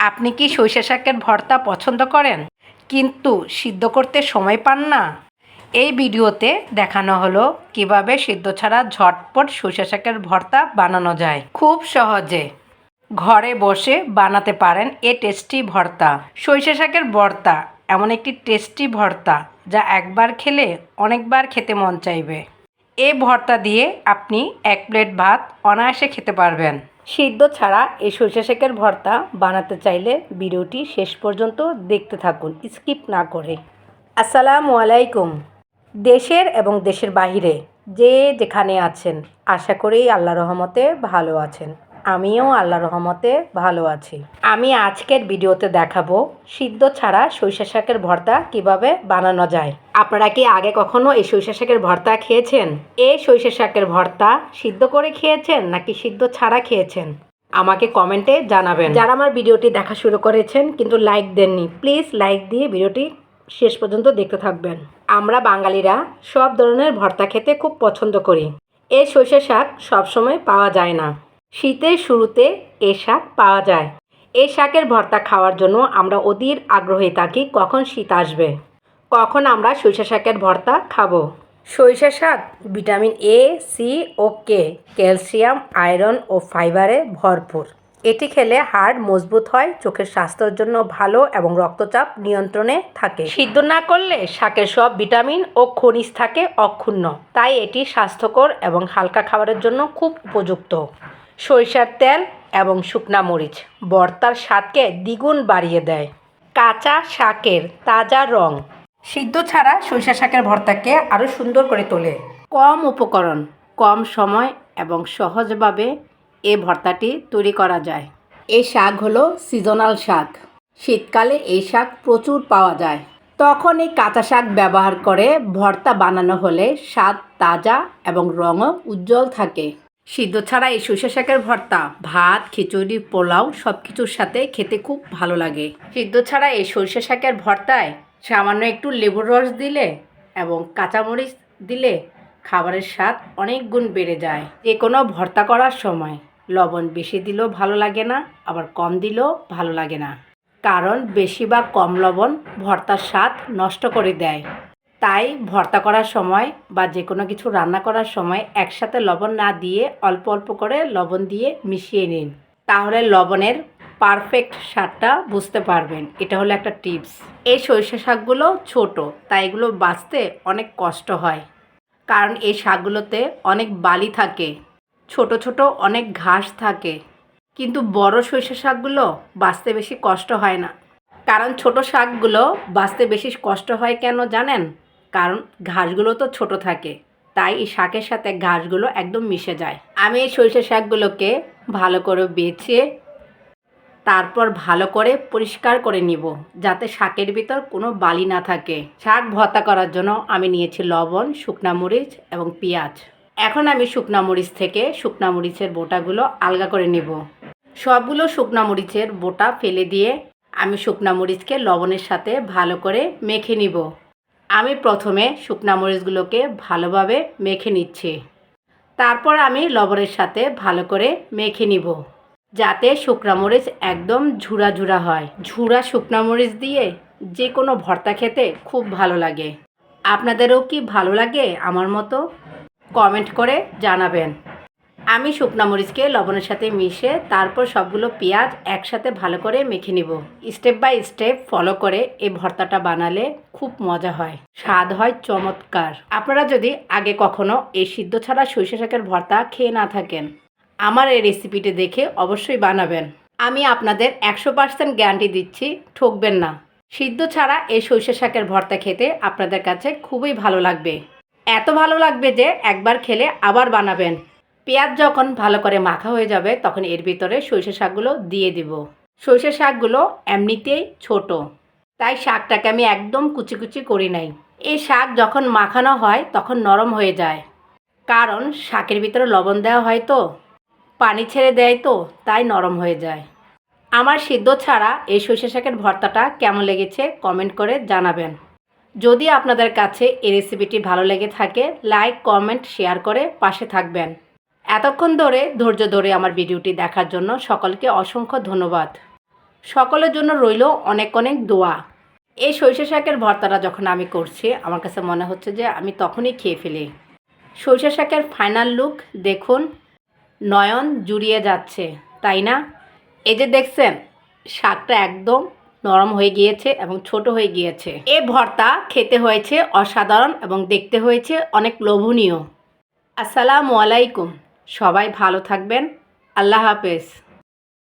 আপনি কি সরিষা শাকের ভর্তা পছন্দ করেন কিন্তু সিদ্ধ করতে সময় পান না? এই ভিডিওতে দেখানো হলো কিভাবে সিদ্ধ ছাড়া ঝটপট সরিষা শাকের ভর্তা বানানো যায় খুব সহজে। ঘরে বসে বানাতে পারেন এই টেস্টি ভর্তা। সরিষা শাকের ভর্তা এমন একটি টেস্টি ভর্তা যা একবার খেলে অনেকবার খেতে মন চাইবে। এই ভর্তা দিয়ে আপনি এক প্লেট ভাত অনায়াসে খেতে পারবেন। সিদ্ধ ছাড়া এই সরিষা শাকের ভর্তা বানাতে চাইলে ভিডিওটি শেষ পর্যন্ত দেখতে থাকুন, স্কিপ না করে। আসসালামু আলাইকুম। দেশের এবং দেশের বাহিরে যে যেখানে আছেন, আশা করি আল্লাহর রহমতে ভালো আছেন। আমিও আল্লাহর রহমতে ভালো আছি। আমি আজকের ভিডিওতে দেখাবো সিদ্ধ ছাড়া সরিষা শাকের ভর্তা কিভাবে বানানো যায়। আপনারা কি আগে কখনো এই সরিষা শাকের ভর্তা খেয়েছেন? এই সরিষা শাকের ভর্তা সিদ্ধ করে খেয়েছেন নাকি সিদ্ধ ছাড়া খেয়েছেন? আমাকে কমেন্টে জানাবেন। যারা আমার ভিডিওটি দেখা শুরু করেছেন কিন্তু লাইক দেননি, প্লিজ লাইক দিয়ে ভিডিওটি শেষ পর্যন্ত দেখতে থাকবেন। আমরা বাঙালিরা সব ধরনের ভর্তা খেতে খুব পছন্দ করি। এই সরিষা শাক সবসময় পাওয়া যায় না। শীতের শুরুতে এই শাক পাওয়া যায়। এই শাকের ভর্তা খাওয়ার জন্য আমরা অধীর আগ্রহী থাকি কখন শীত আসবে, কখন আমরা সরিষা শাকের ভর্তা খাবো। সরিষা শাক ভিটামিন এ, সি ও কে, ক্যালসিয়াম, আয়রন ও ফাইবারে ভরপুর। এটি খেলে হাড় মজবুত হয়, চোখের স্বাস্থ্যের জন্য ভালো এবং রক্তচাপ নিয়ন্ত্রণে থাকে। সিদ্ধ না করলে শাকের সব ভিটামিন ও খনিজ থাকে অক্ষুণ্ণ, তাই এটি স্বাস্থ্যকর এবং হালকা খাবারের জন্য খুব উপযুক্ত। সরিষার তেল এবং শুকনা মরিচ ভর্তার স্বাদকে দ্বিগুণ বাড়িয়ে দেয়। কাঁচা শাকের তাজা রং সিদ্ধ ছাড়া সরিষা শাকের ভর্তাকে আরও সুন্দর করে তোলে। কম উপকরণ, কম সময় এবং সহজভাবে এই ভর্তাটি তৈরি করা যায়। এই শাক হলো সিজনাল শাক। শীতকালে এই শাক প্রচুর পাওয়া যায়। তখন এই কাঁচা শাক ব্যবহার করে ভর্তা বানানো হলে স্বাদ তাজা এবং রঙও উজ্জ্বল থাকে। সিদ্ধ ছাড়া এই সরিষা শাকের ভর্তা ভাত, খিচুড়ি, পোলাও সব কিছুর সাথে খেতে খুব ভালো লাগে। সিদ্ধ ছাড়া এই সরিষা শাকের ভর্তায় সামান্য একটু লেবুর রস দিলে এবং কাঁচামরিচ দিলে খাবারের স্বাদ অনেক গুণ বেড়ে যায়। যে কোনো ভর্তা করার সময় লবণ বেশি দিলেও ভালো লাগে না, আবার কম দিলেও ভালো লাগে না, কারণ বেশি বা কম লবণ ভর্তার স্বাদ নষ্ট করে দেয়। তাই ভর্তা করার সময় বা যে কোনো কিছু রান্না করার সময় একসাথে লবণ না দিয়ে অল্প অল্প করে লবণ দিয়ে মিশিয়ে নিন, তাহলে লবণের পারফেক্ট স্বাদটা বুঝতে পারবেন। এটা হলো একটা টিপস। এই সরিষা শাকগুলো ছোট, তাই এগুলো বাছতে অনেক কষ্ট হয়, কারণ এই শাকগুলোতে অনেক বালি থাকে, ছোট ছোট অনেক ঘাস থাকে। কিন্তু বড় সরিষা শাকগুলো বাছতে বেশি কষ্ট হয় না। কারণ ছোট শাকগুলো বাছতে বেশি কষ্ট হয় কেন জানেন? কারণ ঘাসগুলো তো ছোট থাকে, তাই এই শাকের সাথে ঘাসগুলো একদম মিশে যায়। আমি এই সরিষা শাকগুলোকে ভালো করে বেছে তারপর ভালো করে পরিষ্কার করে নিব, যাতে শাকের ভিতর কোনো বালি না থাকে। শাক ভর্তা করার জন্য আমি নিয়েছি লবণ, শুকনা মরিচ এবং পেঁয়াজ। এখন আমি শুকনা মরিচ থেকে শুকনা মরিচের বোটাগুলো আলগা করে নেব। সবগুলো শুকনা মরিচের বোটা ফেলে দিয়ে আমি শুকনা মরিচকে লবণের সাথে ভালো করে মেখে নিব। আমি প্রথমে শুকনা মরিচগুলোকে ভালোভাবে মেখে নিচ্ছি। তারপর আমি লবণের সাথে ভালো করে মেখে নিব, যাতে শুকনা মরিচ একদম ঝুরা ঝুরা হয়। ঝুরা শুকনা মরিচ দিয়ে যে কোনো ভর্তা খেতে খুব ভালো লাগে। আপনাদেরও কি ভালো লাগে আমার মতো? কমেন্ট করে জানাবেন। আমি শুকনা মরিচকে লবণের সাথে মিশে তারপর সবগুলো পেঁয়াজ একসাথে ভালো করে মেখে নিব। স্টেপ বাই স্টেপ ফলো করে এই ভর্তাটা বানালে খুব মজা হয়, স্বাদ হয় চমৎকার। আপনারা যদি আগে কখনো এই সিদ্ধ ছাড়া সরিষা শাকের ভর্তা খেয়ে না থাকেন, আমার এই রেসিপিটি দেখে অবশ্যই বানাবেন। আমি আপনাদের 100% গ্যারান্টি দিচ্ছি, ঠকবেন না। সিদ্ধ ছাড়া এই সরিষা শাকের ভর্তা খেতে আপনাদের কাছে খুবই ভালো লাগবে। এত ভালো লাগবে যে একবার খেলে আবার বানাবেন। পেঁয়াজ যখন ভালো করে মাখা হয়ে যাবে তখন এর ভিতরে সরিষা শাকগুলো দিয়ে দিব। সরিষা শাকগুলো এমনিতেই ছোট, তাই শাকটাকে আমি একদম কুচি কুচি করি নাই। এই শাক যখন মাখানো হয় তখন নরম হয়ে যায়, কারণ শাকের ভিতরে লবণ দেওয়া হয় তো, পানি ছেড়ে দেয় তো, তাই নরম হয়ে যায়। আমার সিদ্ধ ছাড়া এই সরিষা শাকের ভর্তাটা কেমন লেগেছে কমেন্ট করে জানাবেন। যদি আপনাদের কাছে এই রেসিপিটি ভালো লেগে থাকে, লাইক, কমেন্ট, শেয়ার করে পাশে থাকবেন। এতক্ষণ ধরে ধৈর্য ধরে আমার ভিডিওটি দেখার জন্য সকলকে অসংখ্য ধন্যবাদ। সকলের জন্য রইল অনেক অনেক দোয়া। এই সরিষা শাকের ভর্তাটা যখন আমি করছি আমার কাছে মনে হচ্ছে যে আমি তখনই খেয়ে ফেলি। সরিষা শাকের ফাইনাল লুক দেখুন, নয়ন জুড়িয়ে যাচ্ছে, তাই না? এই যে দেখছেন শাকটা একদম নরম হয়ে গিয়েছে এবং ছোট হয়ে গিয়েছে। এই ভর্তা খেতে হয়েছে অসাধারণ এবং দেখতে হয়েছে অনেক লোভনীয়। আসসালামু আলাইকুম, সবাই ভালো থাকবেন। আল্লাহ হাফেজ।